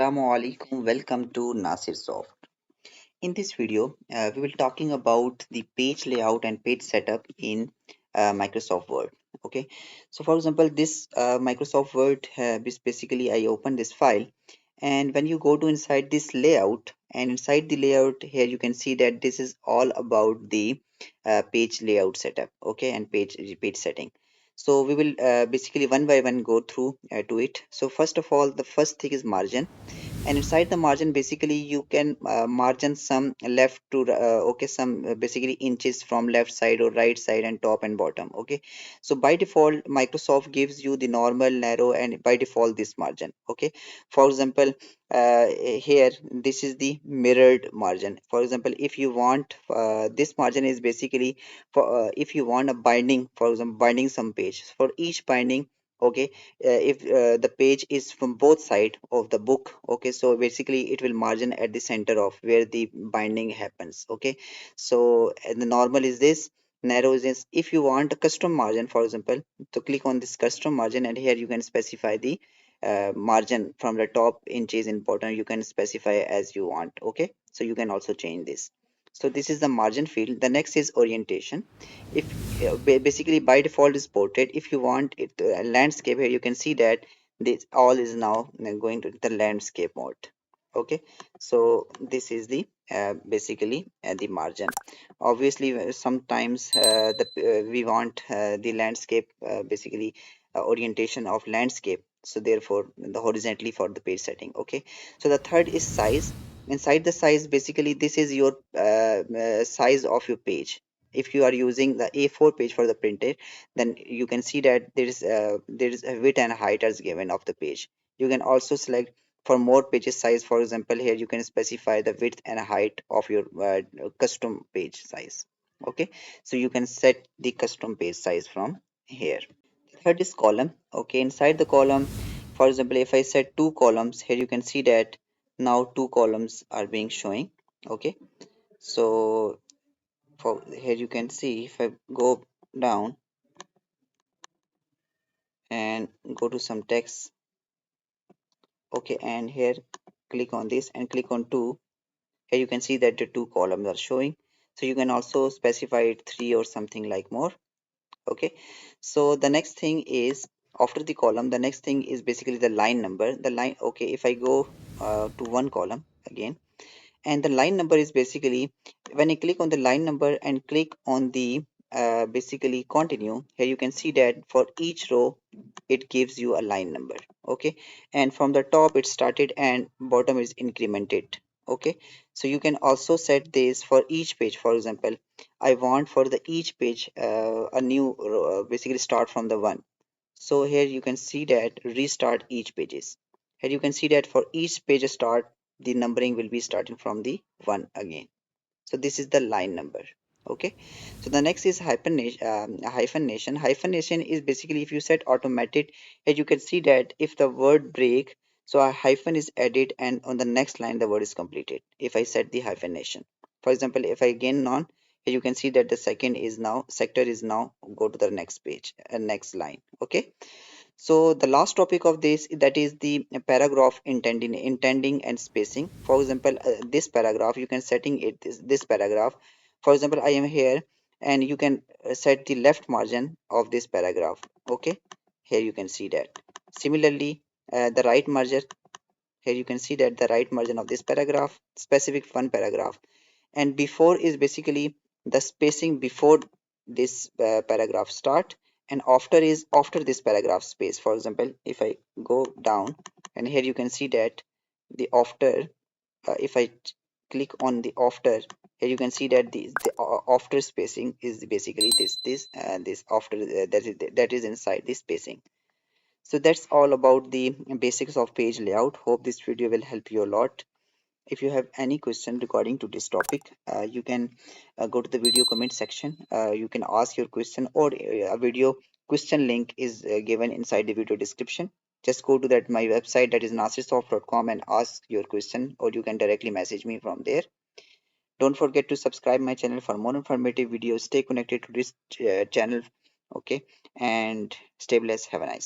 Assalamualaikum. Welcome to Nasir Soft. In this video, we will talking about the page layout and page setup in Microsoft Word. Okay, so for example, this Microsoft Word is basically I open this file, and when you go to inside this layout, and inside the layout here you can see that this is all about the page layout setup. Okay, and page setting. So we will basically one by one go through to it. So first of all, the first thing is margin, and inside the margin basically you can margin some left to okay, some basically inches from left side or right side and top and bottom. Okay, so by default Microsoft gives you the normal, narrow, and by default this margin. Okay, for example, uh, here this is the mirrored margin. For example, if you want this margin is basically for if you want a binding, for example binding some page, for each binding. Okay, if the page is from both side of the book. Okay, so basically it will margin at the center of where the binding happens. Okay, so the normal is this, narrow is this. If you want a custom margin, for example, to click on this custom margin, and here you can specify the margin from the top inches in bottom, you can specify as you want. Okay, so you can also change this. So this is the margin field. The next is orientation. If basically by default is portrait. If you want it landscape, here you can see that this all is now going to the landscape mode. Okay, so this is the basically the margin. Obviously sometimes we want the landscape basically orientation of landscape, so therefore the horizontally for the page setting. Okay, so the third is size. Inside the size, basically this is your size of your page. If you are using the A4 page for the printed, then you can see that there is a width and height as given of the page. You can also select for more pages size. For example, here you can specify the width and height of your custom page size. Okay, so you can set the custom page size from here. Third is column. Okay, inside the column, for example, if I set two columns, here you can see that now two columns are being showing. Okay, so for here you can see if I go down and go to some text. Okay, and here click on this and click on two. Here you can see that the two columns are showing. So you can also specify it three or something like more. Okay, so the next thing is after the column, the next thing is basically the line number. The line, okay, if I go to one column again, and the line number is basically when I click on the line number and click on the basically continue, here you can see that for each row it gives you a line number. Okay, and from the top it started and bottom is incremented. Okay, so you can also set this for each page. For example, I want for the each page a new row, basically start from the one. So here you can see that restart each pages. Here you can see that for each page start, the numbering will be starting from the one again. So this is the line number. Okay, so the next is hyphenation. Hyphenation is basically if you set automated, here you can see that if the word break, so a hyphen is added and on the next line the word is completed if I set the hyphenation. For example, if I again non, here you can see that the second is now sector is now go to the next page and next line. Okay, so the last topic of this, that is the paragraph intending and spacing. For example, this paragraph you can setting it this paragraph. For example, I am here and you can set the left margin of this paragraph. Okay, here you can see that. Similarly, the right margin, here you can see that the right margin of this paragraph, specific one paragraph, and before is basically the spacing before this paragraph start, and after is after this paragraph space. For example, if I go down and here you can see that the after, if I click on the after, here you can see that the after spacing is basically this and this after that is inside this spacing. So that's all about the basics of page layout. Hope this video will help you a lot. If you have any question regarding to this topic, you can go to the video comment section. You can ask your question, or a video question link is given inside the video description. Just go to that my website, that is nasirsoft.com, and ask your question, or you can directly message me from there. Don't forget to subscribe my channel for more informative videos. Stay connected to this channel. Okay, and stay blessed. Have a nice